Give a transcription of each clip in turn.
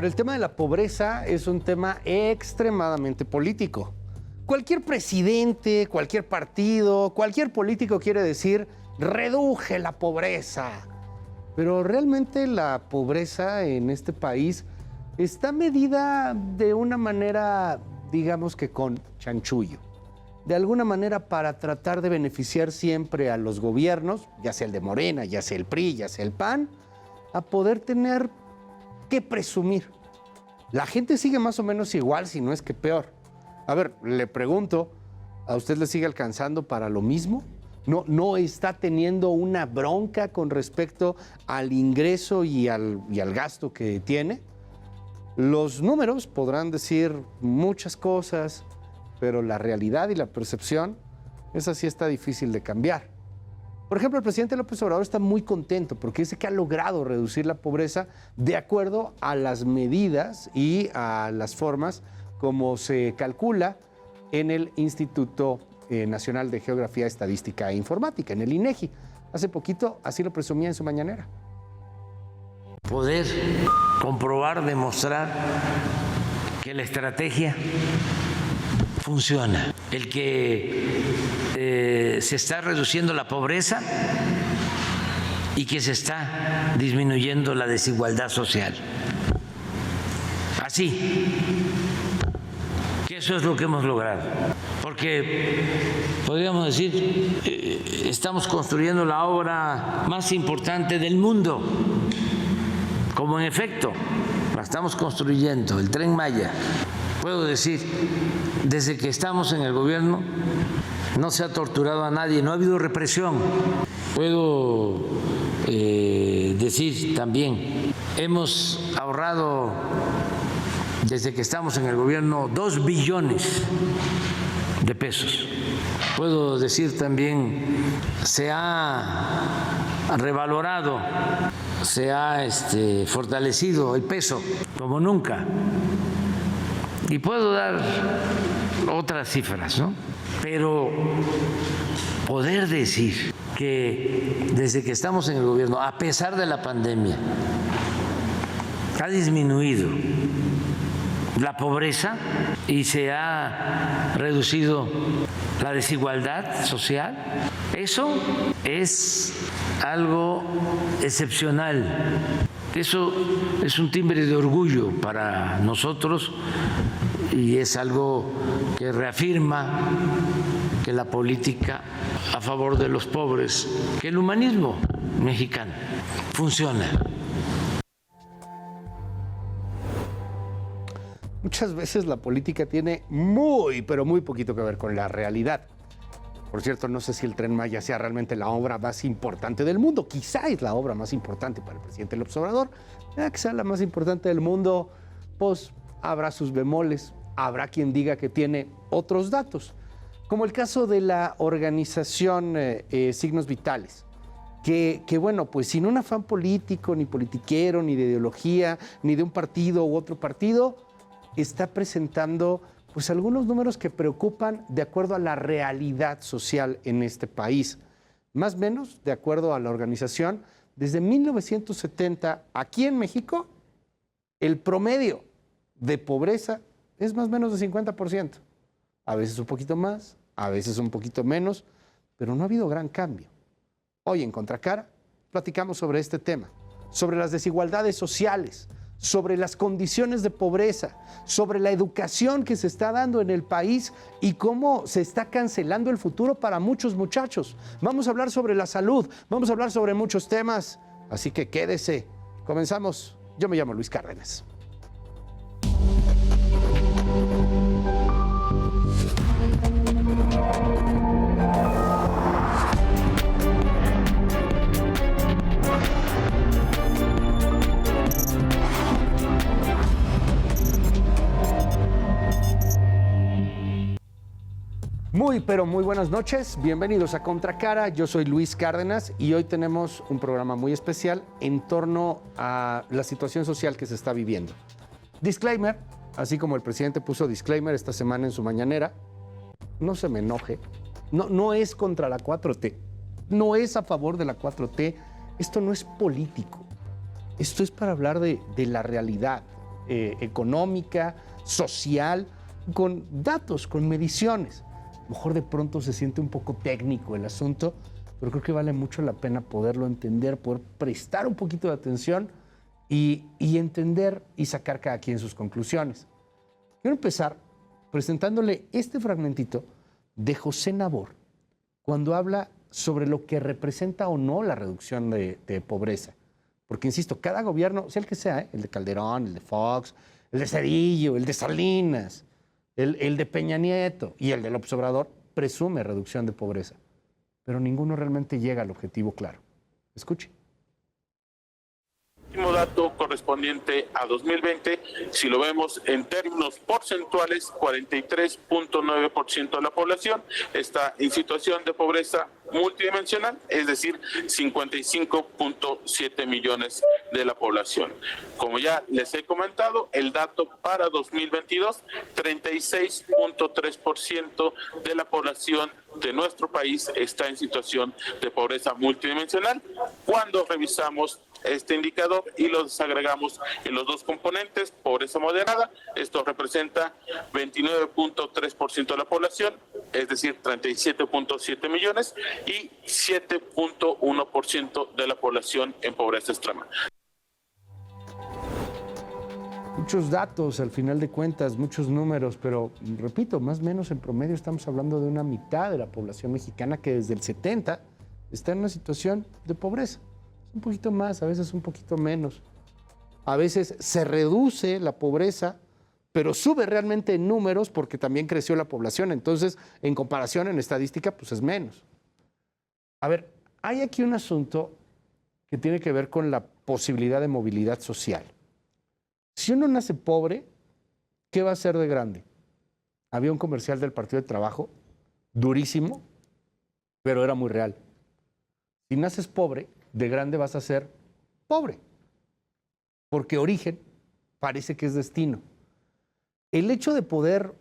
ver, el tema de la pobreza es un tema extremadamente político. Cualquier presidente, cualquier partido, cualquier político quiere decir, reduje la pobreza. Pero realmente la pobreza en este país está medida de una manera, digamos que con chanchullo. De alguna manera para tratar de beneficiar siempre a los gobiernos, ya sea el de Morena, ya sea el PRI, ya sea el PAN, a poder tener que presumir. La gente sigue más o menos igual, si no es que peor. A ver, le pregunto, ¿a usted le sigue alcanzando para lo mismo? ¿No está teniendo una bronca con respecto al ingreso y al gasto que tiene? Los números podrán decir muchas cosas, pero la realidad y la percepción, esa sí está difícil de cambiar. Por ejemplo, el presidente López Obrador está muy contento porque dice que ha logrado reducir la pobreza de acuerdo a las medidas y a las formas como se calcula en el Instituto Nacional de Geografía, Estadística e Informática, en el INEGI. Hace poquito así lo presumía en su mañanera. Poder comprobar, demostrar que la estrategia funciona, el que se está reduciendo la pobreza y que se está disminuyendo la desigualdad social. Así que eso es lo que hemos logrado, porque podríamos decir, estamos construyendo la obra más importante del mundo, como en efecto la estamos construyendo, el Tren Maya. Puedo decir, desde que estamos en el gobierno no se ha torturado a nadie, no ha habido represión. Puedo decir también, hemos ahorrado desde que estamos en el gobierno 2 billones de pesos. Puedo decir también, se ha revalorado, se ha fortalecido el peso como nunca. Y puedo dar otras cifras, ¿no? Pero poder decir que desde que estamos en el gobierno, a pesar de la pandemia, ha disminuido la pobreza y se ha reducido la desigualdad social, eso es algo excepcional. Eso es un timbre de orgullo para nosotros y es algo que reafirma que la política a favor de los pobres, que el humanismo mexicano funciona. Muchas veces la política tiene muy, pero muy poquito que ver con la realidad. Por cierto, no sé si el Tren Maya sea realmente la obra más importante del mundo. Quizá es la obra más importante para el presidente López Obrador. Que sea la más importante del mundo, pues habrá sus bemoles. Habrá quien diga que tiene otros datos. Como el caso de la organización Signos Vitales. Que bueno, pues sin un afán político, ni politiquero, ni de ideología, ni de un partido u otro partido, está presentando pues algunos números que preocupan de acuerdo a la realidad social en este país. Más o menos, de acuerdo a la organización, desde 1970, aquí en México, el promedio de pobreza es más o menos de 50%. A veces un poquito más, a veces un poquito menos, pero no ha habido gran cambio. Hoy en Contracara platicamos sobre este tema, sobre las desigualdades sociales, sobre las condiciones de pobreza, sobre la educación que se está dando en el país y cómo se está cancelando el futuro para muchos muchachos. Vamos a hablar sobre la salud, vamos a hablar sobre muchos temas, así que quédese. Comenzamos. Yo me llamo Luis Cárdenas. Muy, pero muy buenas noches. Bienvenidos a Contracara. Yo soy Luis Cárdenas y hoy tenemos un programa muy especial en torno a la situación social que se está viviendo. Disclaimer, así como el presidente puso disclaimer esta semana en su mañanera, no se me enoje, no es contra la 4T, no es a favor de la 4T, esto no es político, esto es para hablar de la realidad, económica, social, con datos, con mediciones. A lo mejor de pronto se siente un poco técnico el asunto, pero creo que vale mucho la pena poderlo entender, poder prestar un poquito de atención y entender y sacar cada quien sus conclusiones. Quiero empezar presentándole este fragmentito de José Nabor, cuando habla sobre lo que representa o no la reducción de pobreza. Porque, insisto, cada gobierno, sea el que sea, el de Calderón, el de Fox, el de Zedillo, el de Salinas, el de Peña Nieto y el de López Obrador, presume reducción de pobreza. Pero ninguno realmente llega al objetivo claro. Escuche. El último dato correspondiente a 2020, si lo vemos en términos porcentuales, 43.9% de la población está en situación de pobreza multidimensional, es decir, 55.7 millones de la población. Como ya les he comentado, el dato para 2022, 36.3% de la población de nuestro país está en situación de pobreza multidimensional. Cuando revisamos este indicador y lo desagregamos en los dos componentes, pobreza moderada, esto representa 29.3% de la población, es decir, 37.7 millones, y 7.1% de la población en pobreza extrema. Muchos datos, al final de cuentas, muchos números, pero repito, más o menos en promedio estamos hablando de una mitad de la población mexicana que desde el 70 está en una situación de pobreza. Un poquito más, a veces un poquito menos. A veces se reduce la pobreza, pero sube realmente en números porque también creció la población. Entonces, en comparación, en estadística, pues es menos. A ver, hay aquí un asunto que tiene que ver con la posibilidad de movilidad social. Si uno nace pobre, ¿qué va a ser de grande? Había un comercial del Partido del Trabajo, durísimo, pero era muy real. Si naces pobre, de grande vas a ser pobre, porque origen parece que es destino. El hecho de poder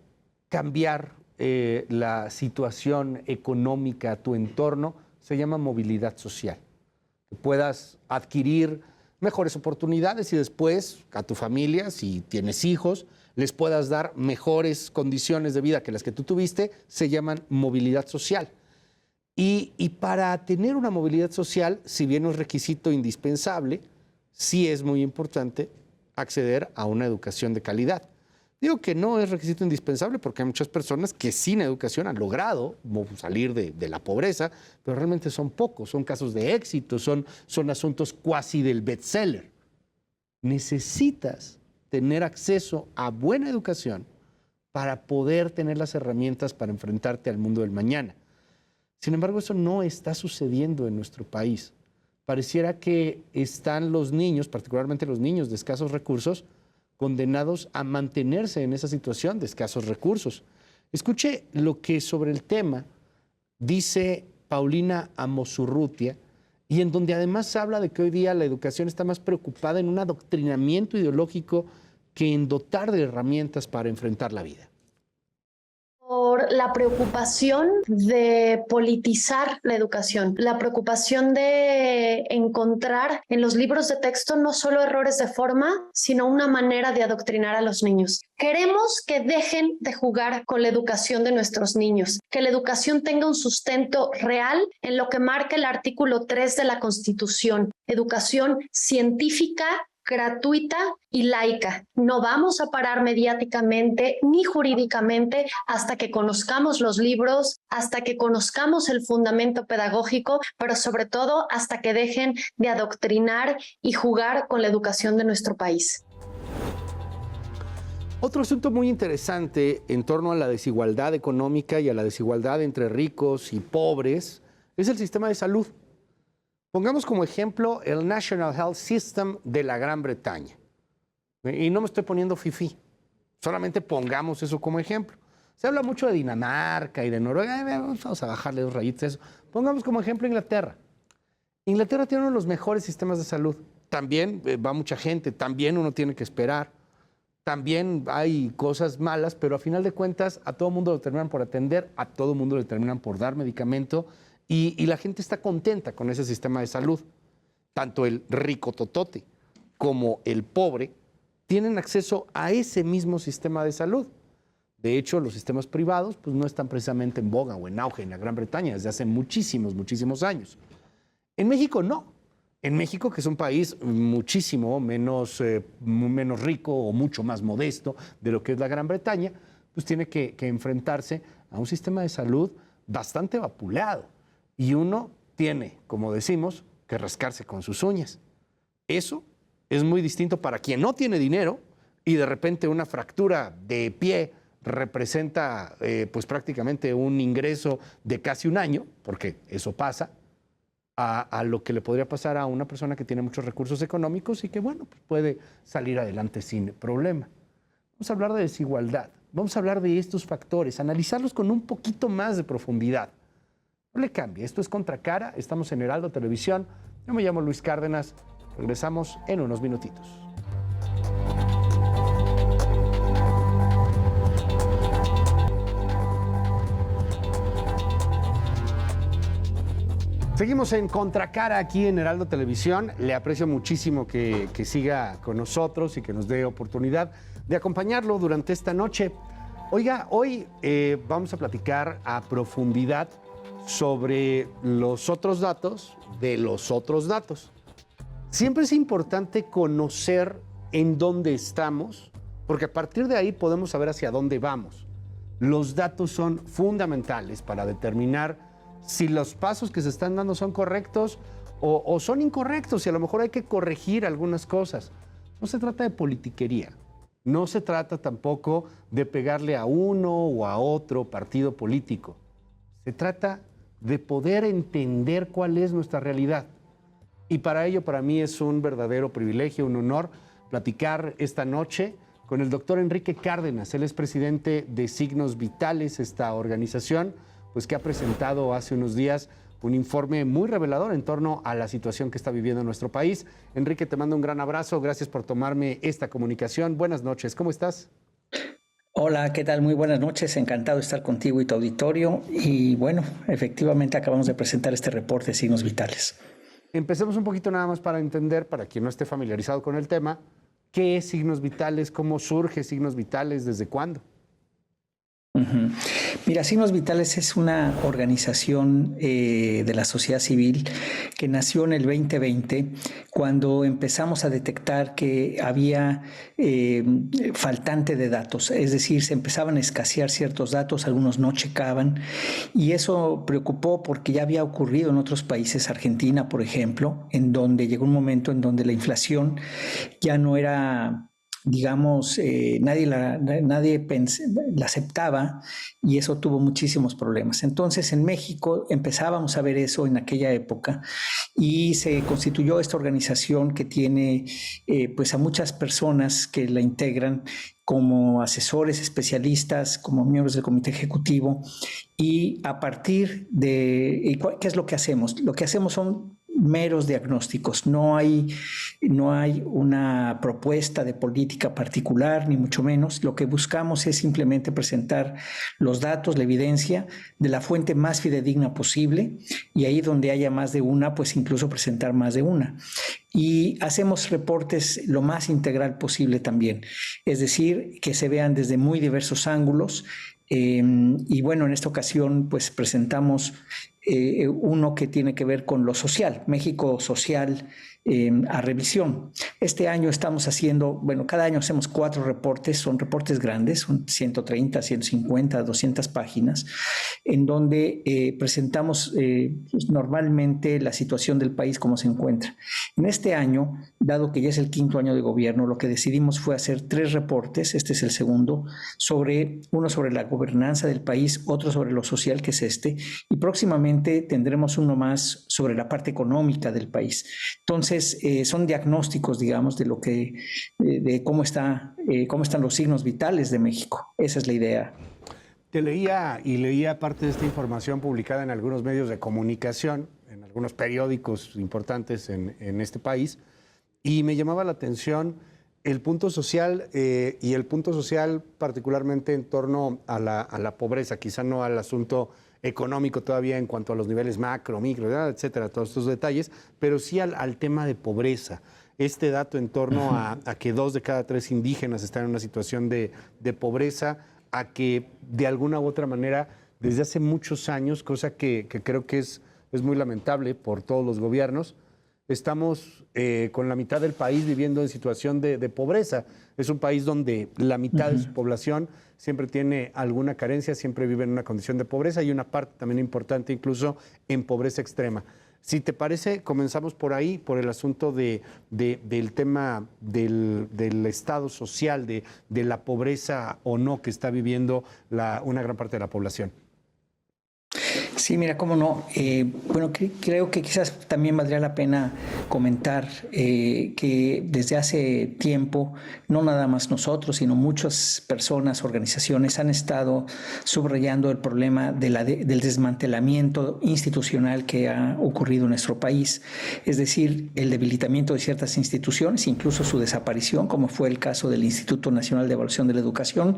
cambiar la situación económica, tu entorno, se llama movilidad social. Que puedas adquirir mejores oportunidades y después a tu familia, si tienes hijos, les puedas dar mejores condiciones de vida que las que tú tuviste, se llaman movilidad social. Y para tener una movilidad social, si bien no es requisito indispensable, sí es muy importante acceder a una educación de calidad. Digo que no es requisito indispensable porque hay muchas personas que sin educación han logrado salir de la pobreza, pero realmente son pocos, son casos de éxito, son asuntos cuasi del bestseller. Necesitas tener acceso a buena educación para poder tener las herramientas para enfrentarte al mundo del mañana. Sin embargo, eso no está sucediendo en nuestro país. Pareciera que están los niños, particularmente los niños de escasos recursos, condenados a mantenerse en esa situación de escasos recursos. Escuche lo que sobre el tema dice Paulina Amosurrutia, y en donde además habla de que hoy día la educación está más preocupada en un adoctrinamiento ideológico que en dotar de herramientas para enfrentar la vida. Por la preocupación de politizar la educación, la preocupación de encontrar en los libros de texto no solo errores de forma, sino una manera de adoctrinar a los niños. Queremos que dejen de jugar con la educación de nuestros niños, que la educación tenga un sustento real en lo que marca el artículo 3 de la Constitución, educación científica, gratuita y laica. No vamos a parar mediáticamente ni jurídicamente hasta que conozcamos los libros, hasta que conozcamos el fundamento pedagógico, pero sobre todo hasta que dejen de adoctrinar y jugar con la educación de nuestro país. Otro asunto muy interesante en torno a la desigualdad económica y a la desigualdad entre ricos y pobres es el sistema de salud. Pongamos como ejemplo el National Health System de la Gran Bretaña. Y no me estoy poniendo fifí, solamente pongamos eso como ejemplo. Se habla mucho de Dinamarca y de Noruega, vamos a bajarle 2 rayitas a eso. Pongamos como ejemplo Inglaterra. Inglaterra tiene uno de los mejores sistemas de salud. También va mucha gente, también uno tiene que esperar. También hay cosas malas, pero a final de cuentas a todo mundo lo terminan por atender, a todo mundo le terminan por dar medicamento. Y la gente está contenta con ese sistema de salud. Tanto el rico totote como el pobre tienen acceso a ese mismo sistema de salud. De hecho, los sistemas privados pues, no están precisamente en boga o en auge en la Gran Bretaña desde hace muchísimos, muchísimos años. En México no. En México, que es un país muchísimo menos rico o mucho más modesto de lo que es la Gran Bretaña, pues tiene que enfrentarse a un sistema de salud bastante vapuleado. Y uno tiene, como decimos, que rascarse con sus uñas. Eso es muy distinto para quien no tiene dinero y de repente una fractura de pie representa pues prácticamente un ingreso de casi un año, porque eso pasa, a lo que le podría pasar a una persona que tiene muchos recursos económicos y que, bueno, pues puede salir adelante sin problema. Vamos a hablar de desigualdad, vamos a hablar de estos factores, analizarlos con un poquito más de profundidad. No le cambie, esto es Contracara, estamos en Heraldo Televisión, yo me llamo Luis Cárdenas, regresamos en unos minutitos. Seguimos en Contracara aquí en Heraldo Televisión. Le aprecio muchísimo que siga con nosotros y que nos dé oportunidad de acompañarlo durante esta noche. Oiga, hoy vamos a platicar a profundidad sobre los otros datos de los otros datos. Siempre es importante conocer en dónde estamos, porque a partir de ahí podemos saber hacia dónde vamos. Los datos son fundamentales para determinar si los pasos que se están dando son correctos o son incorrectos, y a lo mejor hay que corregir algunas cosas. No se trata de politiquería, no se trata tampoco de pegarle a uno o a otro partido político. Se trata de poder entender cuál es nuestra realidad. Y para ello, para mí es un verdadero privilegio, un honor, platicar esta noche con el doctor Enrique Cárdenas. Él es presidente de Signos Vitales, esta organización pues que ha presentado hace unos días un informe muy revelador en torno a la situación que está viviendo nuestro país. Enrique, te mando un gran abrazo. Gracias por tomarme esta comunicación. Buenas noches. ¿Cómo estás? Hola, ¿qué tal? Muy buenas noches. Encantado de estar contigo y tu auditorio. Y bueno, efectivamente acabamos de presentar este reporte de Signos Vitales. Empecemos un poquito nada más para entender, para quien no esté familiarizado con el tema, ¿qué es Signos Vitales? ¿Cómo surge Signos Vitales? ¿Desde cuándo? Mira, Signos Vitales es una organización de la sociedad civil que nació en el 2020 cuando empezamos a detectar que había faltante de datos, es decir, se empezaban a escasear ciertos datos, algunos no checaban, y eso preocupó porque ya había ocurrido en otros países, Argentina, por ejemplo, en donde llegó un momento en donde la inflación ya no era, digamos, nadie la aceptaba, y eso tuvo muchísimos problemas. Entonces, en México empezábamos a ver eso en aquella época y se constituyó esta organización que tiene pues a muchas personas que la integran como asesores, especialistas, como miembros del comité ejecutivo. Y a partir de, ¿qué es lo que hacemos? Lo que hacemos son meros diagnósticos, no hay una propuesta de política particular, ni mucho menos. Lo que buscamos es simplemente presentar los datos, la evidencia de la fuente más fidedigna posible, y ahí donde haya más de una, pues incluso presentar más de una. Y hacemos reportes lo más integral posible también, es decir, que se vean desde muy diversos ángulos. Y bueno, en esta ocasión pues presentamos uno que tiene que ver con lo social, México social a revisión. Este año estamos haciendo, bueno, cada año hacemos 4 reportes, son reportes grandes, son 130, 150, 200 páginas, en donde presentamos pues, normalmente la situación del país, cómo se encuentra. En este año, dado que ya es el 5º año de gobierno, lo que decidimos fue hacer 3 reportes, este es el segundo, uno sobre la gobernanza del país, otro sobre lo social, que es este, y próximamente tendremos uno más sobre la parte económica del país. Entonces, son diagnósticos, digamos, de lo que, de cómo están los signos vitales de México. Esa es la idea. Te leía parte de esta información publicada en algunos medios de comunicación, en algunos periódicos importantes en este país, y me llamaba la atención el punto social y el punto social particularmente en torno a la pobreza, quizá no al asunto económico todavía en cuanto a los niveles macro, micro, etcétera, todos estos detalles, pero sí al tema de pobreza. este dato en torno a que 2 de cada 3 indígenas están en una situación de pobreza, a que de alguna u otra manera, desde hace muchos años, cosa que creo que es muy lamentable por todos los gobiernos, estamos con la mitad del país viviendo en situación de pobreza. Es un país donde la mitad de su población siempre tiene alguna carencia, siempre vive en una condición de pobreza y una parte también importante incluso en pobreza extrema. Si te parece, comenzamos por ahí, por el asunto del tema del estado social, de la pobreza o no que está viviendo una gran parte de la población. Sí, mira, cómo no. Bueno, creo que quizás también valdría la pena comentar que desde hace tiempo, no nada más nosotros, sino muchas personas, organizaciones han estado subrayando el problema del desmantelamiento institucional que ha ocurrido en nuestro país, es decir, el debilitamiento de ciertas instituciones, incluso su desaparición, como fue el caso del Instituto Nacional de Evaluación de la Educación,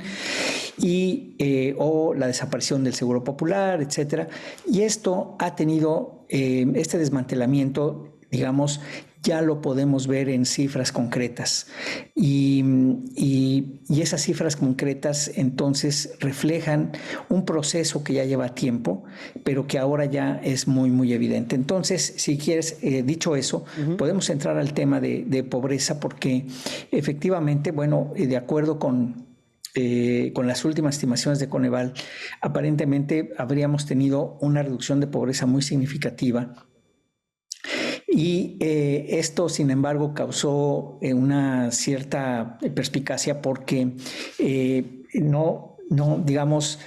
o la desaparición del Seguro Popular, etcétera. Y esto ha tenido, este desmantelamiento, digamos, ya lo podemos ver en cifras concretas. Y esas cifras concretas entonces reflejan un proceso que ya lleva tiempo, pero que ahora ya es muy, muy evidente. Entonces, si quieres, dicho eso, podemos entrar al tema de pobreza, porque efectivamente, bueno, de acuerdo con las últimas estimaciones de Coneval, aparentemente habríamos tenido una reducción de pobreza muy significativa. Y esto, sin embargo, causó una cierta perspicacia porque digamos,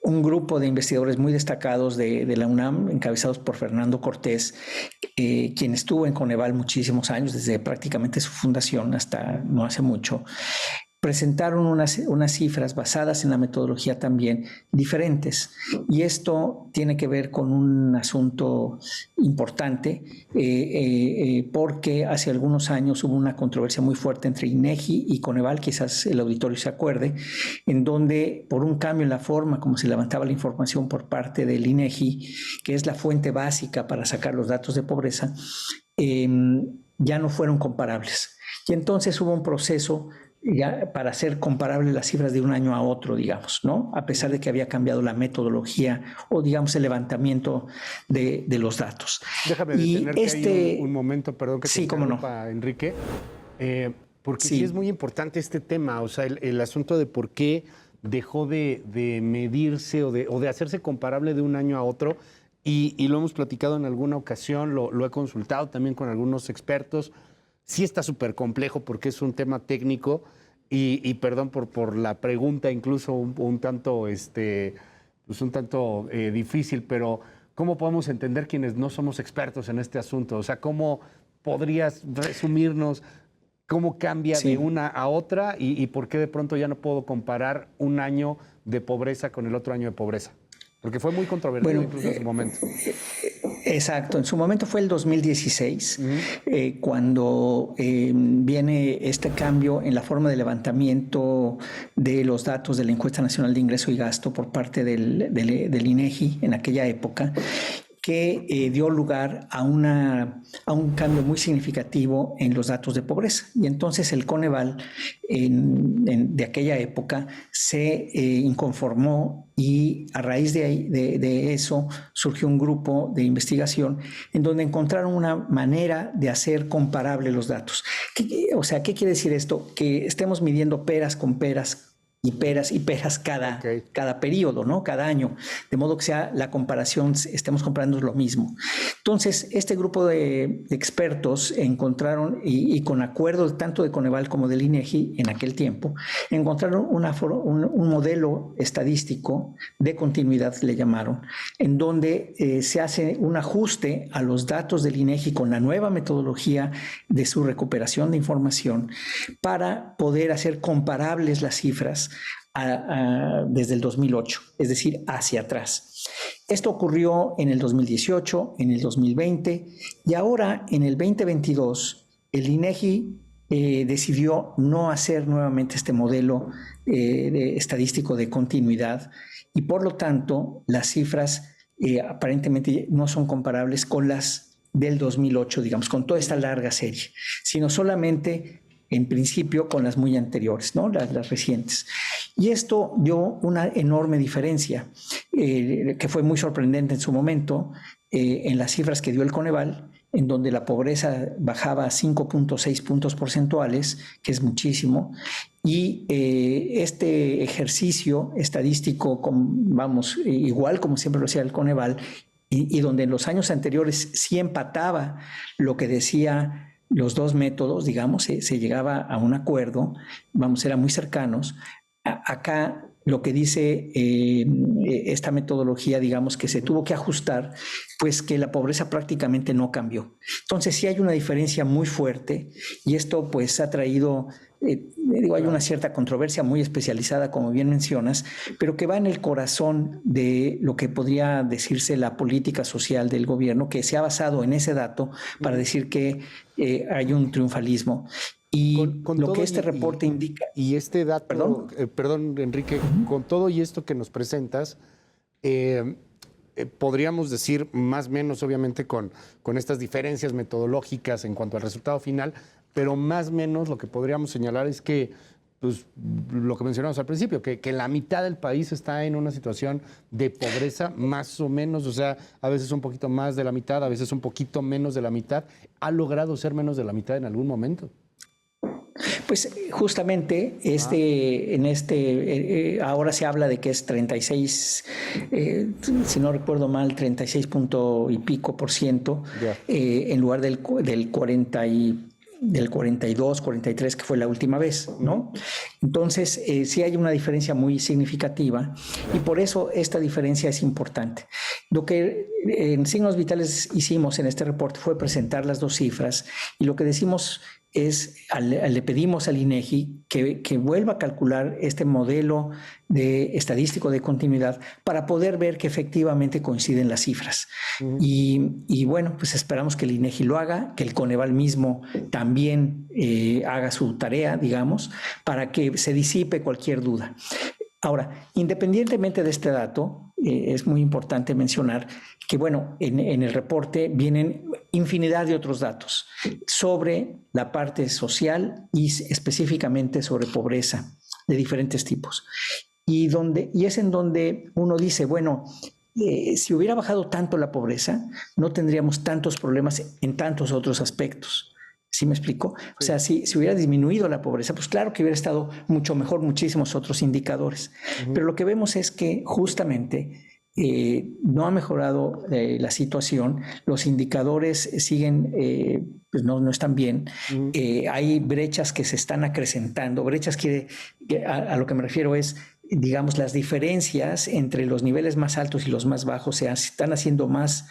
un grupo de investigadores muy destacados de la UNAM, encabezados por Fernando Cortés, quien estuvo en Coneval muchísimos años, desde prácticamente su fundación hasta no hace mucho, presentaron unas cifras basadas en la metodología también diferentes. Y esto tiene que ver con un asunto importante porque hace algunos años hubo una controversia muy fuerte entre INEGI y Coneval, quizás el auditorio se acuerde, en donde por un cambio en la forma como se levantaba la información por parte del INEGI, que es la fuente básica para sacar los datos de pobreza, ya no fueron comparables. Y entonces hubo un proceso ya para hacer comparables las cifras de un año a otro, digamos, ¿no? A pesar de que había cambiado la metodología o, digamos, el levantamiento de los datos. Déjame detenerte ahí un momento, perdón que te interrumpa, no. Enrique, porque sí es muy importante este tema, o sea, el asunto de por qué dejó de medirse o de hacerse comparable de un año a otro, y lo hemos platicado en alguna ocasión, lo he consultado también con algunos expertos. Sí está súper complejo porque es un tema técnico y perdón por la pregunta, incluso un tanto difícil, pero ¿cómo podemos entender quienes no somos expertos en este asunto? O sea, ¿cómo podrías resumirnos cómo cambia de una a otra y por qué de pronto ya no puedo comparar un año de pobreza con el otro año de pobreza? Porque fue muy controvertido incluso en su momento. Exacto, en su momento fue el 2016, cuando viene este cambio en la forma de levantamiento de los datos de la Encuesta Nacional de Ingreso y Gasto por parte del INEGI en aquella época, que dio lugar a un cambio muy significativo en los datos de pobreza. Y entonces el Coneval de aquella época se inconformó y a raíz de eso surgió un grupo de investigación en donde encontraron una manera de hacer comparable los datos. O sea, ¿qué quiere decir esto? Que estemos midiendo peras con peras y peras cada periodo, ¿no? Cada año, de modo que sea la comparación, estemos comparando lo mismo. Entonces, este grupo de expertos encontraron, y con acuerdo tanto de Coneval como del INEGI en aquel tiempo, encontraron un modelo estadístico de continuidad, le llamaron, en donde se hace un ajuste a los datos del INEGI con la nueva metodología de su recuperación de información para poder hacer comparables las cifras desde el 2008, es decir, hacia atrás. Esto ocurrió en el 2018, en el 2020 y ahora en el 2022 el INEGI decidió no hacer nuevamente este modelo estadístico de continuidad y por lo tanto las cifras aparentemente no son comparables con las del 2008, digamos, con toda esta larga serie, sino solamente en principio con las muy anteriores, ¿no? Las recientes. Y esto dio una enorme diferencia, que fue muy sorprendente en su momento, en las cifras que dio el Coneval, en donde la pobreza bajaba a 5.6 puntos porcentuales, que es muchísimo, y este ejercicio estadístico, vamos, igual como siempre lo hacía el Coneval, y donde en los años anteriores sí empataba lo que decía los dos métodos, digamos, se llegaba a un acuerdo, vamos, eran muy cercanos. Acá lo que dice esta metodología, digamos, que se tuvo que ajustar, pues que la pobreza prácticamente no cambió. Entonces sí hay una diferencia muy fuerte y esto pues ha traído, hay una cierta controversia muy especializada, como bien mencionas, pero que va en el corazón de lo que podría decirse la política social del gobierno, que se ha basado en ese dato para decir que hay un triunfalismo. Y con lo que este reporte indica... Y este dato, perdón Enrique, con todo y esto que nos presentas, podríamos decir más o menos, obviamente, con estas diferencias metodológicas en cuanto al resultado final, pero más o menos lo que podríamos señalar es que, pues, lo que mencionamos al principio, que la mitad del país está en una situación de pobreza, más o menos, o sea, a veces un poquito más de la mitad, a veces un poquito menos de la mitad. ¿Ha logrado ser menos de la mitad en algún momento? Pues justamente ahora se habla de que es 36, si no recuerdo mal, 36 punto y pico por ciento, en lugar del 42, 43 que fue la última vez, ¿no? Entonces, sí hay una diferencia muy significativa y por eso esta diferencia es importante. Lo que en Signos Vitales hicimos en este reporte fue presentar las dos cifras y lo que decimos le pedimos al INEGI que vuelva a calcular este modelo estadístico de continuidad para poder ver que efectivamente coinciden las cifras. Y bueno, pues esperamos que el INEGI lo haga, que el Coneval mismo también haga su tarea, digamos, para que se disipe cualquier duda. Ahora, independientemente de este dato, es muy importante mencionar que, bueno, en el reporte vienen infinidad de otros datos sobre la parte social y específicamente sobre pobreza de diferentes tipos. Y es en donde uno dice, bueno, si hubiera bajado tanto la pobreza, no tendríamos tantos problemas en tantos otros aspectos. ¿Sí me explico? O sea, si hubiera disminuido la pobreza, pues claro que hubiera estado mucho mejor muchísimos otros indicadores. Pero lo que vemos es que justamente no ha mejorado la situación, los indicadores siguen, pues no están bien, hay brechas que se están acrecentando, brechas que a lo que me refiero es, digamos, las diferencias entre los niveles más altos y los más bajos se están haciendo más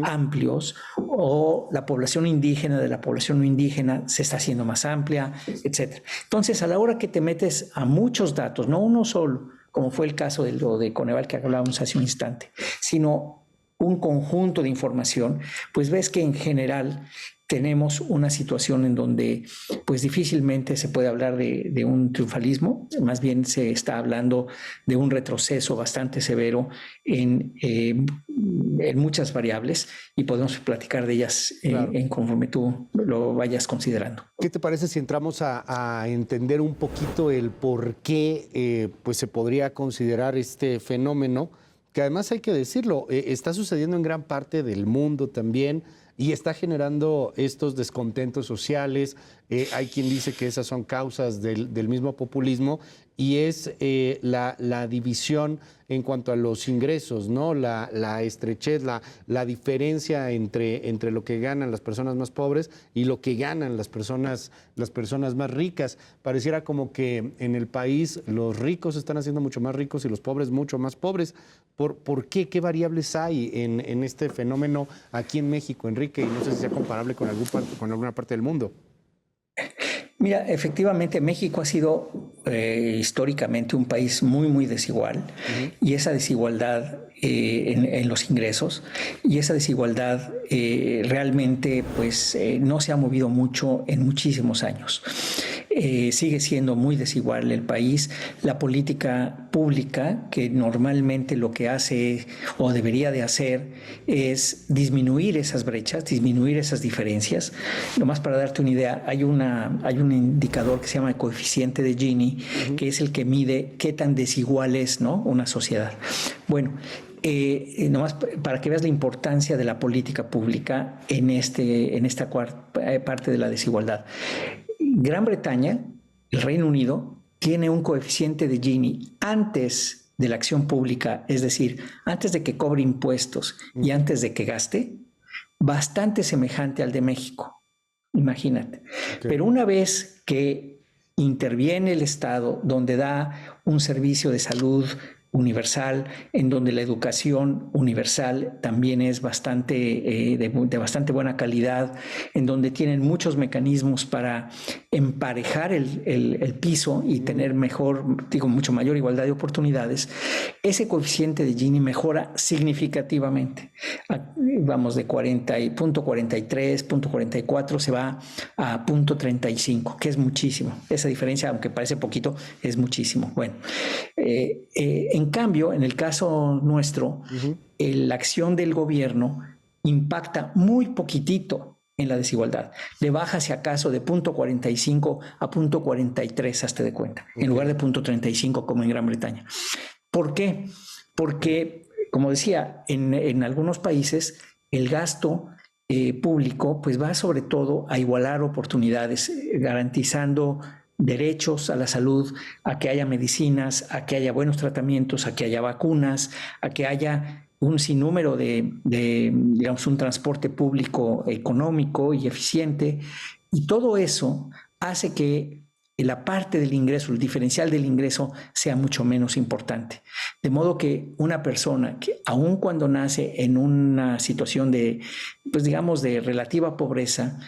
amplios, o la población indígena de la población no indígena se está haciendo más amplia, etc. Entonces, a la hora que te metes a muchos datos, no uno solo, como fue el caso de lo de Coneval que hablábamos hace un instante, sino un conjunto de información, pues ves que en general tenemos una situación en donde pues difícilmente se puede hablar de un triunfalismo, más bien se está hablando de un retroceso bastante severo en muchas variables y podemos platicar de ellas en conforme tú lo vayas considerando. ¿Qué te parece si entramos a entender un poquito el por qué pues se podría considerar este fenómeno, que además hay que decirlo, está sucediendo en gran parte del mundo también, y está generando estos descontentos sociales? Hay quien dice que esas son causas del mismo populismo, y es la división en cuanto a los ingresos, ¿no? La estrechez, la diferencia entre lo que ganan las personas más pobres y lo que ganan las personas más ricas. Pareciera como que en el país los ricos se están haciendo mucho más ricos y los pobres mucho más pobres. ¿Por qué? ¿Qué variables hay en este fenómeno aquí en México, Enrique? Y no sé si sea comparable con alguna parte del mundo. Mira, efectivamente México ha sido históricamente un país muy, muy desigual, y esa desigualdad en los ingresos y esa desigualdad realmente pues no se ha movido mucho en muchísimos años. sigue siendo muy desigual el país. La política pública, que normalmente lo que hace o debería de hacer es disminuir esas brechas, disminuir esas diferencias. Nomás para darte una idea, hay un indicador que se llama el coeficiente de Gini, que es el que mide qué tan desigual es, ¿no?, una sociedad. Bueno, nomás para que veas la importancia de la política pública en esta parte de la desigualdad. Gran Bretaña, el Reino Unido, tiene un coeficiente de Gini antes de la acción pública, es decir, antes de que cobre impuestos y antes de que gaste, bastante semejante al de México. Imagínate. Okay. Pero una vez que interviene el Estado, donde da un servicio de salud universal, en donde la educación universal también es bastante de bastante buena calidad, en donde tienen muchos mecanismos para emparejar el piso y tener mucho mayor igualdad de oportunidades, ese coeficiente de Gini mejora significativamente. Vamos de 0.43, 0.44 se va a 0.35, que es muchísimo. Esa diferencia, aunque parece poquito, es muchísimo. Bueno, en cambio, en el caso nuestro, la acción del gobierno impacta muy poquitito en la desigualdad. Le baja, si acaso, de 0.45 a 0.43, hazte de cuenta, en lugar de 0.35 como en Gran Bretaña. ¿Por qué? Porque, como decía, en algunos países el gasto público pues va sobre todo a igualar oportunidades, garantizando derechos a la salud, a que haya medicinas, a que haya buenos tratamientos, a que haya vacunas, a que haya un sinnúmero digamos, un transporte público económico y eficiente. Y todo eso hace que la parte del ingreso, el diferencial del ingreso, sea mucho menos importante. De modo que una persona que, aun cuando nace en una situación pues digamos, de relativa pobreza,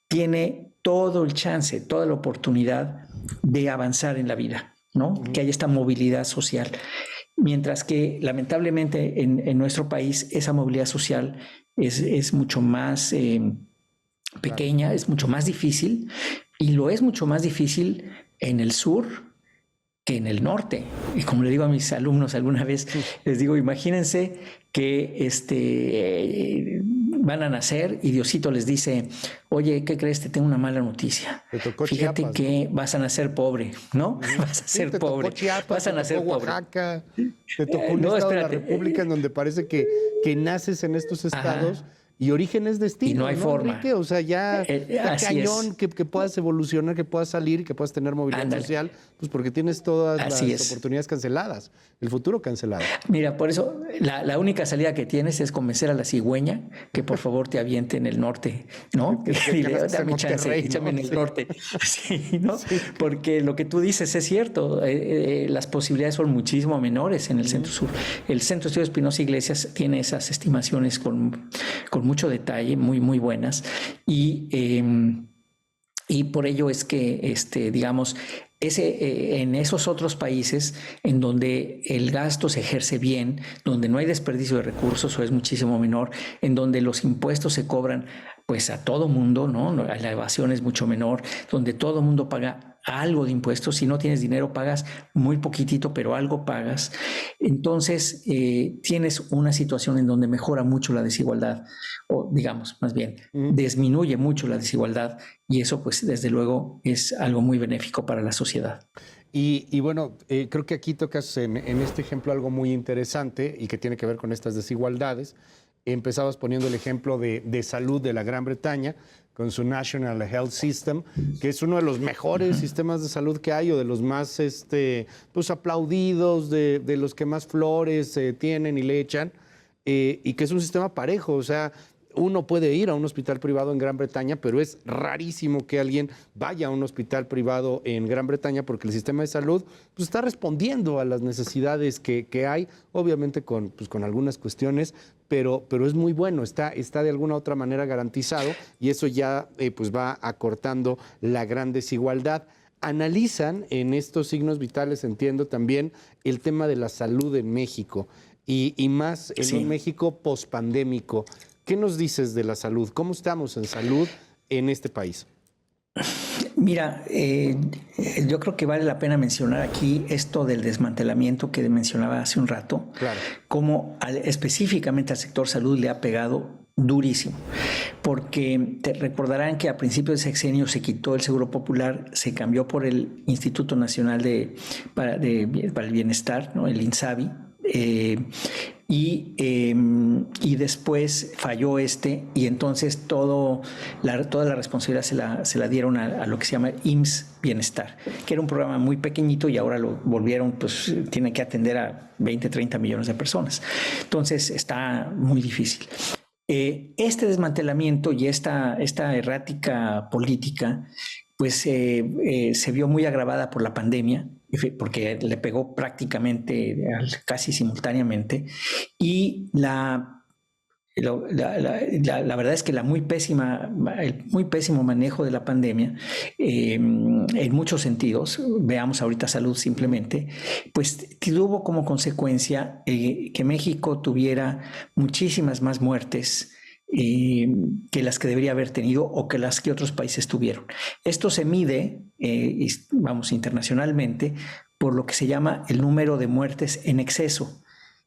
tiene todo el chance, toda la oportunidad de avanzar en la vida, ¿no? Que haya esta movilidad social. Mientras que, lamentablemente, en nuestro país, esa movilidad social es mucho más pequeña, es mucho más difícil, y lo es mucho más difícil en el sur que en el norte. Y como le digo a mis alumnos alguna vez, les digo, imagínense que van a nacer y Diosito les dice, oye, ¿qué crees? Te tengo una mala noticia. Fíjate Chiapas, que ¿no? Vas a nacer pobre, ¿no? Vas a ser pobre. Chiapas, vas a nacer pobre. Oaxaca, te tocó un estado de la República en donde parece que naces en estos estados. Ajá. Y origen es destino. Y no hay forma. Enrique? O sea, ya cañón que puedas evolucionar, que puedas salir, que puedas tener movilidad social, pues porque tienes todas las oportunidades canceladas, el futuro cancelado. Mira, por eso la única salida que tienes es convencer a la cigüeña que por favor te aviente en el norte, ¿no? Dile, dame chance, échame en el norte. Sí, ¿no? Sí. Porque lo que tú dices es cierto, las posibilidades son muchísimo menores en el centro sur. El Centro de Estudios Espinosa Iglesias tiene esas estimaciones con mucho detalle, muy, muy buenas, y por ello es que, digamos, en esos otros países en donde el gasto se ejerce bien, donde no hay desperdicio de recursos o es muchísimo menor, en donde los impuestos se cobran pues a todo mundo, ¿no? La evasión es mucho menor, donde todo mundo paga algo de impuestos. Si no tienes dinero, pagas muy poquitito, pero algo pagas. Entonces, tienes una situación en donde mejora mucho la desigualdad, o digamos, más bien, disminuye mucho la desigualdad, y eso, pues, desde luego, es algo muy benéfico para la sociedad. Y bueno, creo que aquí tocas en este ejemplo algo muy interesante y que tiene que ver con estas desigualdades. Empezabas poniendo el ejemplo de salud de la Gran Bretaña con su National Health System, que es uno de los mejores sistemas de salud que hay, o de los más pues aplaudidos, de los que más flores tienen y le echan, y que es un sistema parejo. O sea, uno puede ir a un hospital privado en Gran Bretaña, pero es rarísimo que alguien vaya a un hospital privado en Gran Bretaña, porque el sistema de salud pues, está respondiendo a las necesidades que hay, obviamente con algunas cuestiones, pero es muy bueno, está de alguna u otra manera garantizado, y eso ya pues va acortando la gran desigualdad. Analizan en estos signos vitales, entiendo también, el tema de la salud en México, y más en un México pospandémico. ¿Qué nos dices de la salud? ¿Cómo estamos en salud en este país? Mira, yo creo que vale la pena mencionar aquí esto del desmantelamiento que mencionaba hace un rato, Claro. cómo específicamente al sector salud le ha pegado durísimo, porque te recordarán que a principios de sexenio se quitó el Seguro Popular, se cambió por el Instituto Nacional para el Bienestar, ¿no? El INSABI, y después falló y entonces toda la responsabilidad se la dieron a lo que se llama IMSS Bienestar, que era un programa muy pequeñito y ahora lo volvieron, pues tienen que atender a 20, 30 millones de personas. Entonces está muy difícil. Este desmantelamiento y esta errática política pues se vio muy agravada por la pandemia, porque le pegó prácticamente casi simultáneamente, y la verdad es que el muy pésimo manejo de la pandemia, en muchos sentidos, veamos ahorita salud simplemente, pues tuvo como consecuencia que México tuviera muchísimas más muertes que las que debería haber tenido o que las que otros países tuvieron. Esto se mide, internacionalmente, por lo que se llama el número de muertes en exceso.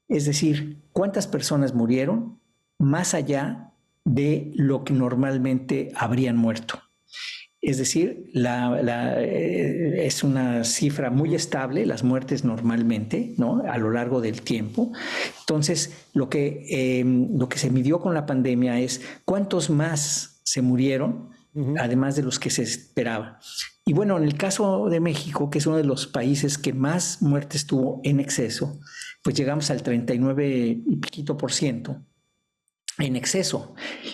Es decir, cuántas personas murieron más allá de lo que normalmente habrían muerto. Es decir, es una cifra muy estable, las muertes normalmente, ¿no? A lo largo del tiempo. Entonces, lo que se midió con la pandemia es cuántos más se murieron, además de los que se esperaba. Y bueno, en el caso de México, que es uno de los países que más muertes tuvo en exceso, pues llegamos al 39% en exceso,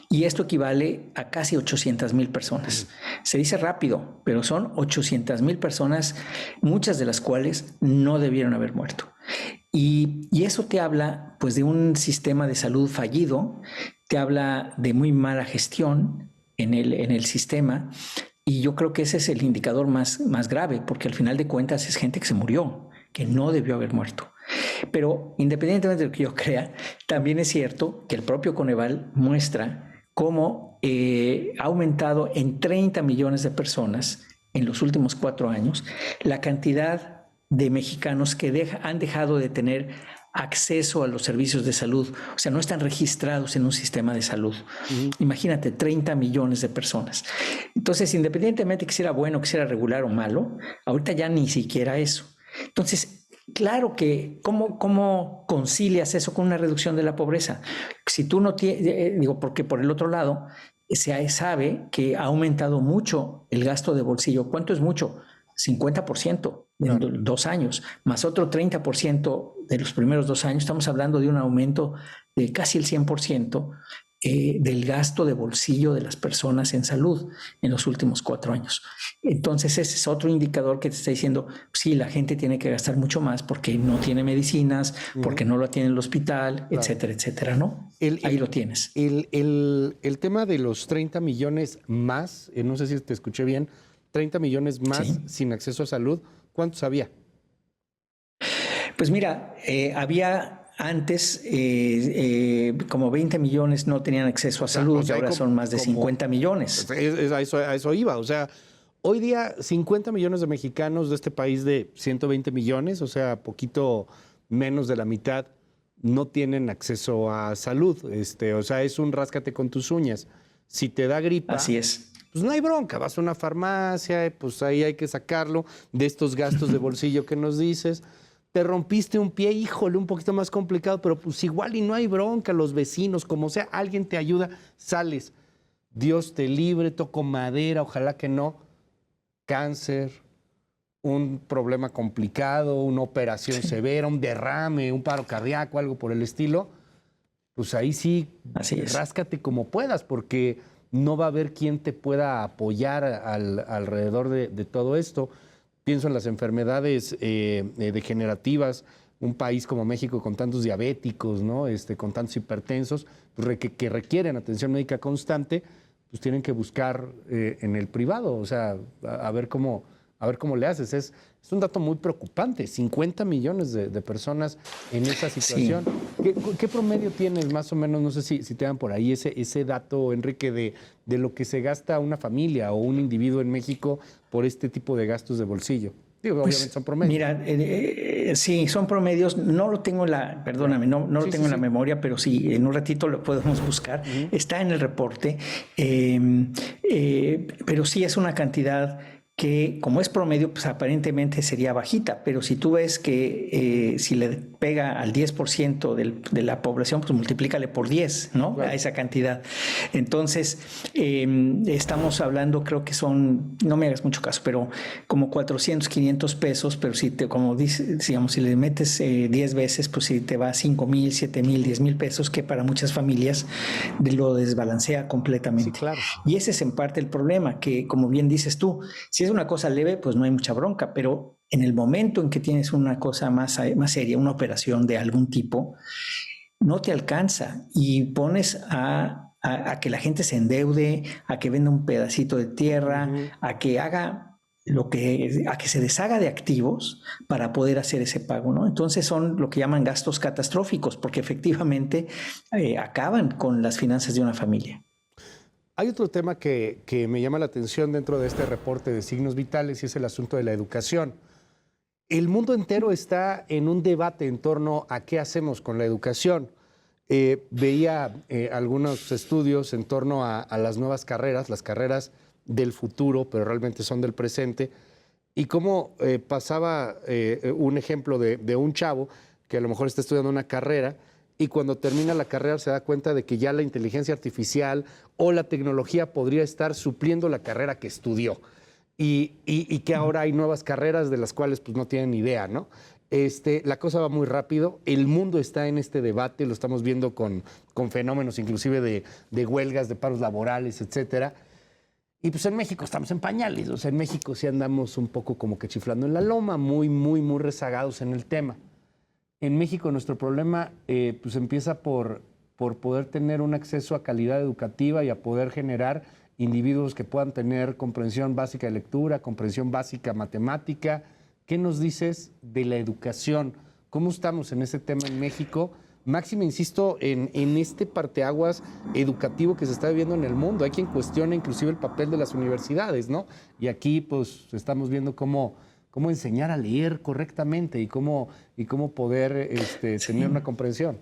y esto equivale a casi 800,000 personas. Se dice rápido, pero son 800,000 personas, muchas de las cuales no debieron haber muerto. Y eso te habla pues de un sistema de salud fallido, te habla de muy mala gestión en el sistema, y yo creo que ese es el indicador más grave, porque al final de cuentas es gente que se murió, que no debió haber muerto. Pero independientemente de lo que yo crea, también es cierto que el propio Coneval muestra cómo ha aumentado en 30 millones de personas en los últimos 4 años la cantidad de mexicanos que han dejado de tener acceso a los servicios de salud, o sea, no están registrados en un sistema de salud. Imagínate, 30 millones de personas. Entonces, independientemente que sea bueno, que sea regular o malo, ahorita ya ni siquiera eso. Entonces, claro que, ¿cómo concilias eso con una reducción de la pobreza? Si tú no tienes, porque por el otro lado, se sabe que ha aumentado mucho el gasto de bolsillo. ¿Cuánto es mucho? 50% en 2 años, más otro 30% de los primeros 2 años. Estamos hablando de un aumento de casi el 100% del gasto de bolsillo de las personas en salud en los últimos 4 años. Entonces ese es otro indicador que te está diciendo, sí, la gente tiene que gastar mucho más porque no tiene medicinas, porque no lo tiene en el hospital, etcétera, etcétera, ¿no? Ahí lo tienes. El tema de los 30 millones más, no sé si te escuché bien, 30 millones más sin acceso a salud, ¿cuántos había? Pues mira, había antes como 20 millones no tenían acceso a salud, y ahora son más de 50 millones. A eso iba, o sea, hoy día 50 millones de mexicanos de este país de 120 millones, o sea, poquito menos de la mitad, no tienen acceso a salud. O sea, es un ráscate con tus uñas. Si te da gripa... Así es. Pues no hay bronca, vas a una farmacia, pues ahí hay que sacarlo de estos gastos de bolsillo que nos dices. Te rompiste un pie, híjole, un poquito más complicado, pero pues igual y no hay bronca, los vecinos, como sea, alguien te ayuda, sales. Dios te libre, toco madera, ojalá que no. Cáncer, un problema complicado, una operación severa, un derrame, un paro cardíaco, algo por el estilo. Pues ahí sí, ráscate como puedas, porque no va a haber quien te pueda apoyar alrededor de todo esto. Pienso en las enfermedades degenerativas, un país como México con tantos diabéticos, ¿no? Con tantos hipertensos, que requieren atención médica constante, pues tienen que buscar en el privado, o sea, a ver cómo a ver cómo le haces. Es un dato muy preocupante, 50 millones de personas en esa situación. Sí. ¿Qué promedio tienes más o menos? No sé si te dan por ahí ese dato, Enrique, de lo que se gasta una familia o un individuo en México por este tipo de gastos de bolsillo. Digo, pues, obviamente son promedios. Mira, sí, son promedios. No lo tengo en la, perdóname, no lo tengo en la memoria, pero sí, en un ratito lo podemos buscar. Está en el reporte, pero sí es una cantidad que, como es promedio, pues aparentemente sería bajita, pero si tú ves que si le pega al 10% de la población, pues multiplícale por 10, ¿no? Claro. A esa cantidad. Entonces, estamos hablando, creo que son, no me hagas mucho caso, pero como 400, 500 pesos, pero si como dices, digamos, si le metes 10 veces, pues si te va a 5,000, 7,000, 10,000 pesos, que para muchas familias lo desbalancea completamente. Sí, claro. Y ese es en parte el problema, que como bien dices tú, si es una cosa leve, pues no hay mucha bronca, pero en el momento en que tienes una cosa más seria, una operación de algún tipo, no te alcanza y pones a que la gente se endeude, a que venda un pedacito de tierra, a que haga a que se deshaga de activos para poder hacer ese pago, ¿no? Entonces son lo que llaman gastos catastróficos, porque efectivamente acaban con las finanzas de una familia. Hay otro tema que me llama la atención dentro de este reporte de signos vitales y es el asunto de la educación. El mundo entero está en un debate en torno a qué hacemos con la educación. Veía algunos estudios en torno a las nuevas carreras, las carreras del futuro, pero realmente son del presente, y cómo pasaba un ejemplo de un chavo que a lo mejor está estudiando una carrera y cuando termina la carrera se da cuenta de que ya la inteligencia artificial o la tecnología podría estar supliendo la carrera que estudió y que ahora hay nuevas carreras de las cuales pues no tienen idea, ¿no? La cosa va muy rápido, el mundo está en este debate, lo estamos viendo con fenómenos inclusive de huelgas, de paros laborales, etcétera. Y pues en México estamos en pañales, o sea, en México sí andamos un poco como que chiflando en la loma, muy rezagados en el tema. En México nuestro problema pues empieza por poder tener un acceso a calidad educativa y a poder generar individuos que puedan tener comprensión básica de lectura, comprensión básica matemática. ¿Qué nos dices de la educación? ¿Cómo estamos en ese tema en México? Máxime, insisto, en este parteaguas educativo que se está viviendo en el mundo. Hay quien cuestiona inclusive el papel de las universidades, ¿no? Y aquí pues estamos viendo cómo enseñar a leer correctamente y cómo poder tener una comprensión.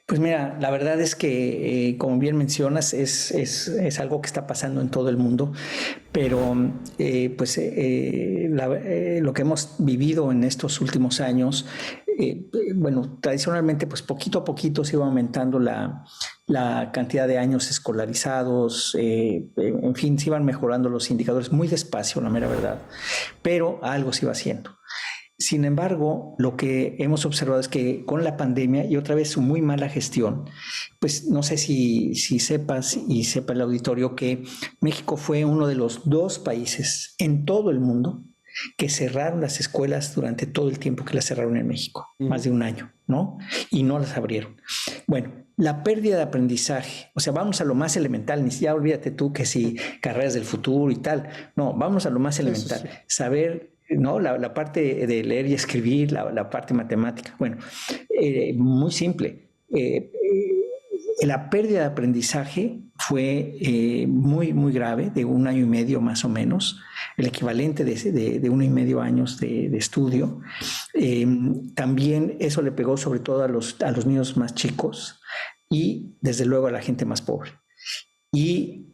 Pues mira, la verdad es que, como bien mencionas, es algo que está pasando en todo el mundo, pero lo que hemos vivido en estos últimos años, bueno, tradicionalmente, pues poquito a poquito se iba aumentando la cantidad de años escolarizados, en fin, se iban mejorando los indicadores muy despacio, la mera verdad, pero algo se iba haciendo. Sin embargo, lo que hemos observado es que con la pandemia y otra vez su muy mala gestión, pues no sé si sepas y sepa el auditorio que México fue uno de los 2 países en todo el mundo que cerraron las escuelas durante todo el tiempo que las cerraron en México, más de un año, ¿no? Y no las abrieron. Bueno, la pérdida de aprendizaje, o sea, vamos a lo más elemental, ni siquiera olvídate tú que si carreras del futuro y tal, no, vamos a lo más elemental, sí. Saber, ¿no? La parte de leer y escribir, la parte matemática. Bueno, muy simple. La pérdida de aprendizaje fue muy grave, de 1 año y medio más o menos, el equivalente de 1 y medio años de estudio. También eso le pegó sobre todo a los niños más chicos y desde luego a la gente más pobre. Y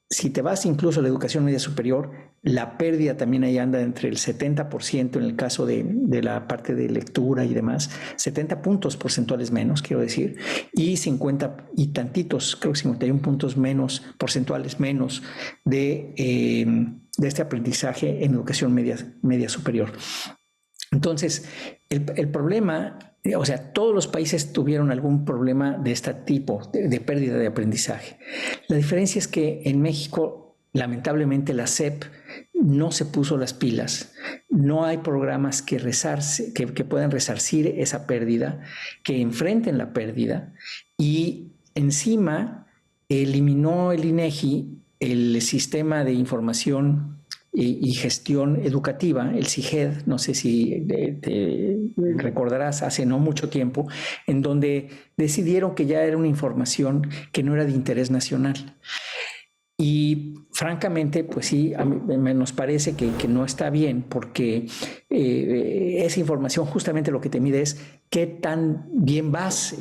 si te vas incluso a la educación media superior, la pérdida también ahí anda entre el 70% en el caso de la parte de lectura y demás, 70 puntos porcentuales menos, quiero decir, y 50 y tantitos, creo que 51 puntos menos, porcentuales menos de este aprendizaje en educación media superior. Entonces, el problema, o sea, todos los países tuvieron algún problema de este tipo, de pérdida de aprendizaje. La diferencia es que en México, lamentablemente, la SEP no se puso las pilas. No hay programas que puedan resarcir esa pérdida, que enfrenten la pérdida, y encima eliminó el INEGI el sistema de información y Gestión Educativa, el CIGED, no sé si te recordarás, hace no mucho tiempo, en donde decidieron que ya era una información que no era de interés nacional. Y francamente, pues sí, a mí nos parece que no está bien, porque esa información justamente lo que te mide es qué tan bien vas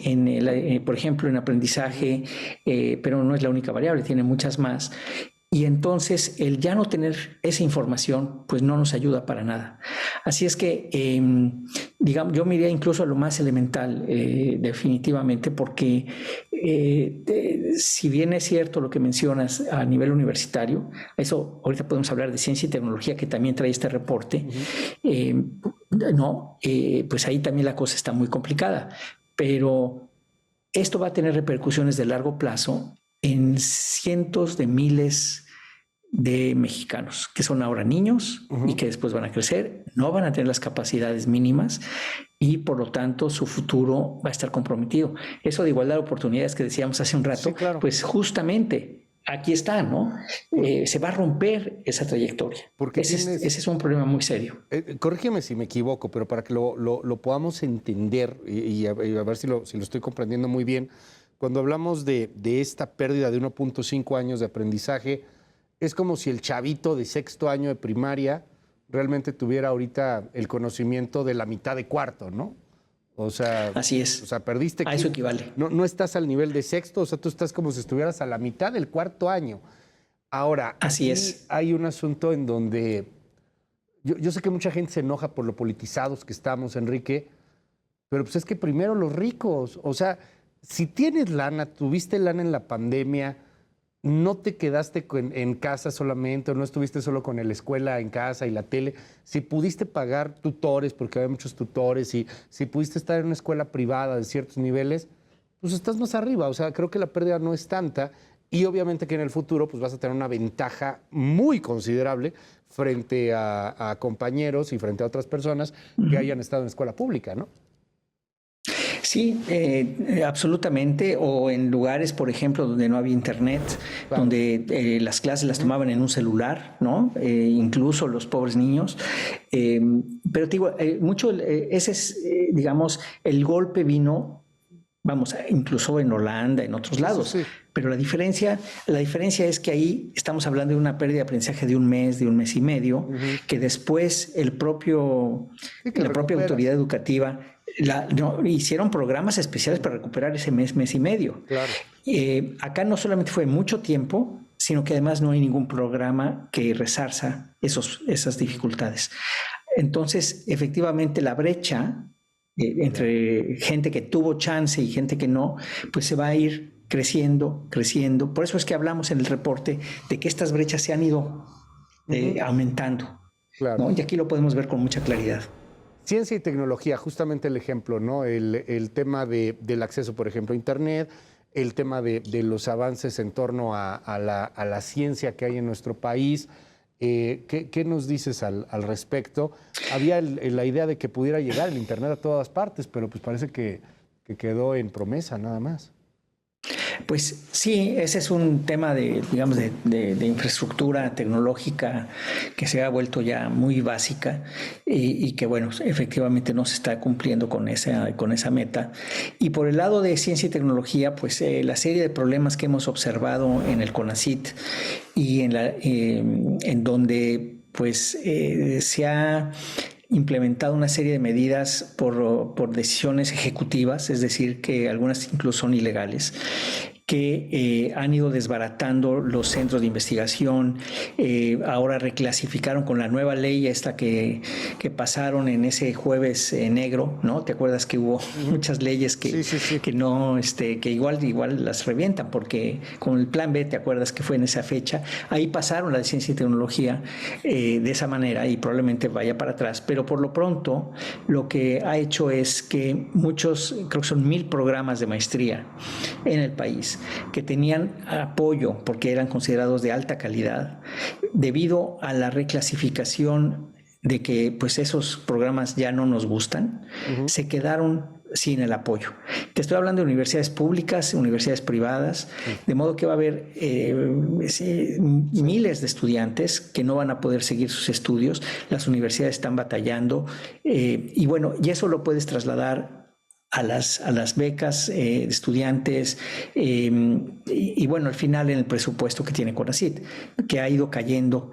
por ejemplo, en aprendizaje, pero no es la única variable, tiene muchas más. Y entonces el ya no tener esa información pues no nos ayuda para nada. Así es que, digamos, yo me iría incluso a lo más elemental, definitivamente, porque si bien es cierto lo que mencionas a nivel universitario, eso ahorita podemos hablar de ciencia y tecnología, que también trae este reporte, pues ahí también la cosa está muy complicada. Pero esto va a tener repercusiones de largo plazo en cientos de miles de mexicanos que son ahora niños y que después van a crecer, no van a tener las capacidades mínimas y por lo tanto su futuro va a estar comprometido. Eso de igualdad de oportunidades que decíamos hace un rato, sí, claro, pues justamente aquí está, ¿no? Se va a romper esa trayectoria. Porque ese es un problema muy serio. Corrígeme si me equivoco, pero para que lo podamos entender y a ver si lo estoy comprendiendo muy bien, cuando hablamos de esta pérdida de 1.5 años de aprendizaje, es como si el chavito de 6º año de primaria realmente tuviera ahorita el conocimiento de la mitad de cuarto, ¿no? O sea, así es. O sea, perdiste. A eso equivale. No estás al nivel de 6º, o sea, tú estás como si estuvieras a la mitad del 4º año. Ahora, así es. Hay un asunto en donde yo sé que mucha gente se enoja por lo politizados que estamos, Enrique, pero pues es que primero los ricos, o sea, si tienes lana, tuviste lana en la pandemia, no te quedaste en casa solamente, o no estuviste solo con la escuela en casa y la tele, si pudiste pagar tutores, porque había muchos tutores, y si pudiste estar en una escuela privada de ciertos niveles, pues estás más arriba. O sea, creo que la pérdida no es tanta y obviamente que en el futuro pues vas a tener una ventaja muy considerable frente a compañeros y frente a otras personas que hayan estado en escuela pública, ¿no? Sí, absolutamente. O en lugares, por ejemplo, donde no había internet, claro, donde las clases las tomaban en un celular, ¿no? Incluso los pobres niños. Pero te digo, ese es, digamos, el golpe vino, vamos, incluso en Holanda, en otros lados. Sí. Pero la diferencia es que ahí estamos hablando de una pérdida de aprendizaje de un mes y medio, que después la propia autoridad educativa hicieron programas especiales para recuperar ese mes y medio. Claro. Acá no solamente fue mucho tiempo, sino que además no hay ningún programa que resarza esas dificultades. Entonces, efectivamente, la brecha entre gente que tuvo chance y gente que no, pues se va a ir creciendo. Por eso es que hablamos en el reporte de que estas brechas se han ido aumentando. Claro. ¿No? Y aquí lo podemos ver con mucha claridad. Ciencia y tecnología, justamente el ejemplo, ¿no? El tema del acceso, por ejemplo, a Internet, el tema de los avances en torno a la ciencia que hay en nuestro país. ¿Qué nos dices al respecto? Había la idea de que pudiera llegar el Internet a todas partes, pero pues parece que quedó en promesa nada más. Pues sí, ese es un tema de infraestructura tecnológica que se ha vuelto ya muy básica y que, bueno, efectivamente no se está cumpliendo con esa meta. Y por el lado de ciencia y tecnología, pues la serie de problemas que hemos observado en el CONACYT y en donde pues se ha implementado una serie de medidas por decisiones ejecutivas, es decir, que algunas incluso son ilegales, que han ido desbaratando los centros de investigación. Ahora reclasificaron con la nueva ley esta que pasaron en ese jueves negro, ¿no? ¿Te acuerdas que hubo muchas leyes que no, que igual las revientan? Porque con el plan B, ¿te acuerdas que fue en esa fecha? Ahí pasaron la de ciencia y tecnología de esa manera y probablemente vaya para atrás. Pero por lo pronto, lo que ha hecho es que muchos, creo que son 1,000 programas de maestría en el país, que tenían apoyo porque eran considerados de alta calidad, debido a la reclasificación de que pues esos programas ya no nos gustan, se quedaron sin el apoyo. Te estoy hablando de universidades públicas, universidades privadas, de modo que va a haber miles de estudiantes que no van a poder seguir sus estudios, las universidades están batallando, y bueno, y eso lo puedes trasladar a las becas de estudiantes y bueno, al final en el presupuesto que tiene CONACYT, que ha ido cayendo.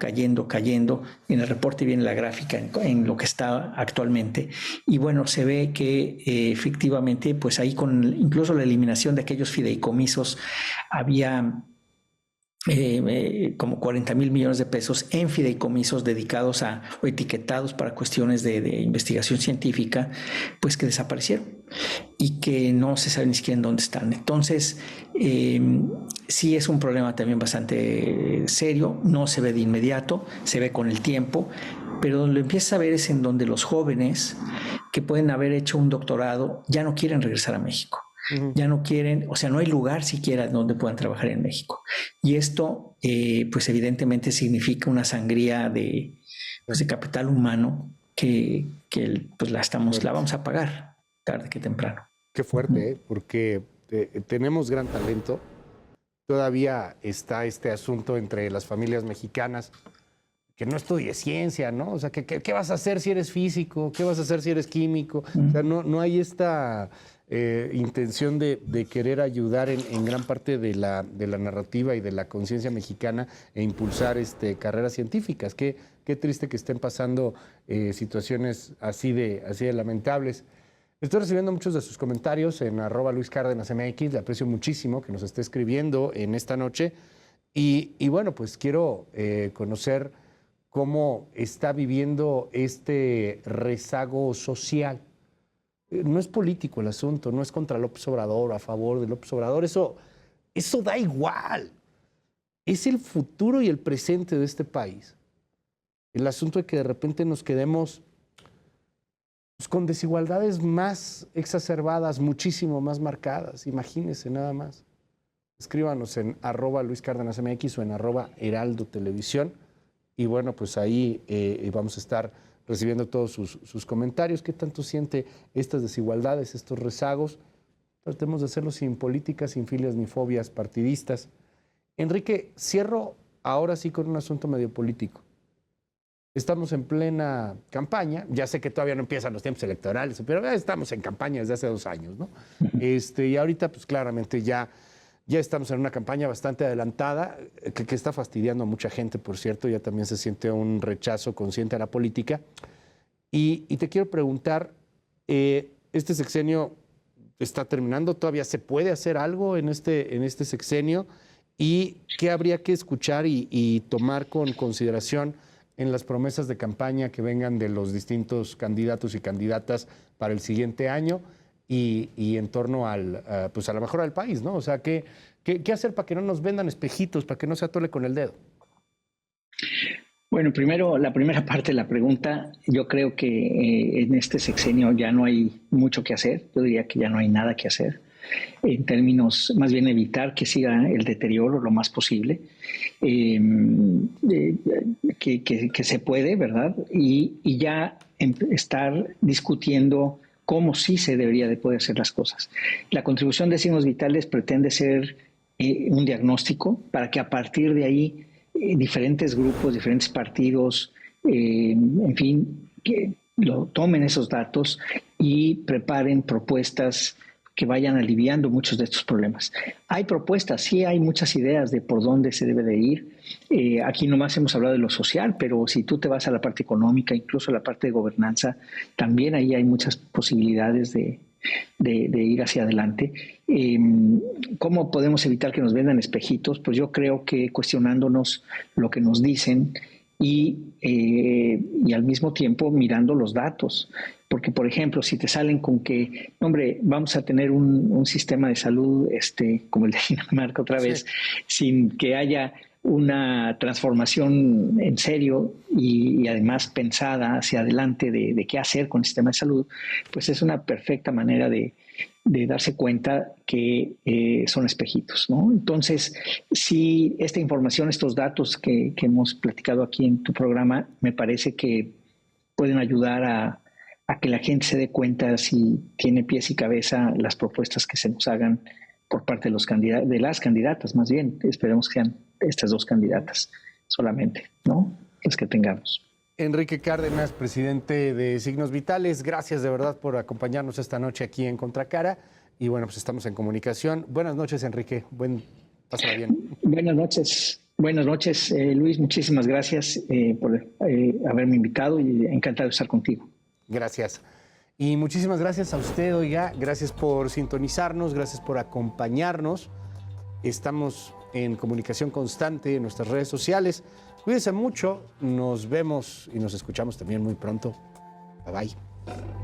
En el reporte viene la gráfica en lo que está actualmente. Y bueno, se ve que efectivamente, pues ahí con incluso la eliminación de aquellos fideicomisos había como 40,000 millones de pesos en fideicomisos dedicados o etiquetados para cuestiones de investigación científica, pues que desaparecieron y que no se sabe ni siquiera en dónde están. Entonces, sí es un problema también bastante serio, no se ve de inmediato, se ve con el tiempo, pero donde lo empiezas a ver es en donde los jóvenes que pueden haber hecho un doctorado ya no quieren regresar a México. Ya no quieren, o sea, no hay lugar siquiera donde puedan trabajar en México. Y esto, pues evidentemente significa una sangría de capital humano que pues la vamos a pagar tarde que temprano. Qué fuerte, porque tenemos gran talento. Todavía está este asunto entre las familias mexicanas, que no estudie ciencia, ¿no? O sea, ¿qué vas a hacer si eres físico? ¿Qué vas a hacer si eres químico? O sea, no hay esta intención de querer ayudar en gran parte de la narrativa y de la conciencia mexicana e impulsar carreras científicas. Qué triste que estén pasando situaciones así de lamentables. Estoy recibiendo muchos de sus comentarios en @LuisCárdenasMX. Le aprecio muchísimo que nos esté escribiendo en esta noche. Y bueno, pues quiero conocer cómo está viviendo este rezago social. No es político el asunto, no es contra López Obrador o a favor de López Obrador, eso da igual. Es el futuro y el presente de este país. El asunto de que de repente nos quedemos pues, con desigualdades más exacerbadas, muchísimo más marcadas. Imagínense nada más. Escríbanos en @LuisCárdenasMX o en @Heraldo Televisión. Y bueno, pues ahí vamos a estar recibiendo todos sus comentarios. ¿Qué tanto siente estas desigualdades, estos rezagos? Tratemos de hacerlo sin políticas, sin filias ni fobias partidistas. Enrique, cierro ahora sí con un asunto medio político. Estamos en plena campaña. Ya sé que todavía no empiezan los tiempos electorales, pero ya estamos en campaña desde hace 2 años, ¿no? Y ahorita, pues claramente ya estamos en una campaña bastante adelantada, que está fastidiando a mucha gente, por cierto. Ya también se siente un rechazo consciente a la política. Y te quiero preguntar, este sexenio está terminando, ¿todavía se puede hacer algo en este sexenio? ¿Y qué habría que escuchar y tomar con consideración en las promesas de campaña que vengan de los distintos candidatos y candidatas para el siguiente año? Y en torno a la mejora del país, ¿no? O sea, ¿qué hacer para que no nos vendan espejitos, para que no se atole con el dedo? Bueno, primero, la primera parte de la pregunta, yo creo que en este sexenio ya no hay mucho que hacer. Yo diría que ya no hay nada que hacer. En términos, más bien evitar que siga el deterioro lo más posible, que se puede, ¿verdad? Y ya estar discutiendo cómo sí se debería de poder hacer las cosas. La contribución de signos vitales pretende ser un diagnóstico para que a partir de ahí diferentes grupos, diferentes partidos, en fin, que lo tomen esos datos y preparen propuestas que vayan aliviando muchos de estos problemas. Hay propuestas, sí hay muchas ideas de por dónde se debe de ir. Aquí nomás hemos hablado de lo social, pero si tú te vas a la parte económica, incluso a la parte de gobernanza, también ahí hay muchas posibilidades de ir hacia adelante. ¿Cómo podemos evitar que nos vendan espejitos? Pues yo creo que cuestionándonos lo que nos dicen y al mismo tiempo mirando los datos. Porque, por ejemplo, si te salen con que, hombre, vamos a tener un sistema de salud como el de Dinamarca otra vez, sin que haya una transformación en serio y además pensada hacia adelante de qué hacer con el sistema de salud, pues es una perfecta manera de darse cuenta que son espejitos, ¿no? Entonces, si esta información, estos datos que hemos platicado aquí en tu programa, me parece que pueden ayudar a que la gente se dé cuenta si tiene pies y cabeza las propuestas que se nos hagan por parte de las candidatas, más bien. Esperemos que sean estas dos candidatas solamente, ¿no? Las que tengamos. Enrique Cárdenas, presidente de Signos Vitales, gracias de verdad por acompañarnos esta noche aquí en Contracara. Y bueno, pues estamos en comunicación. Buenas noches, Enrique. Pásala bien. Buenas noches, Luis. Muchísimas gracias por haberme invitado y encantado de estar contigo. Gracias. Y muchísimas gracias a usted, oiga. Gracias por sintonizarnos, gracias por acompañarnos. Estamos en comunicación constante en nuestras redes sociales. Cuídense mucho. Nos vemos y nos escuchamos también muy pronto. Bye bye.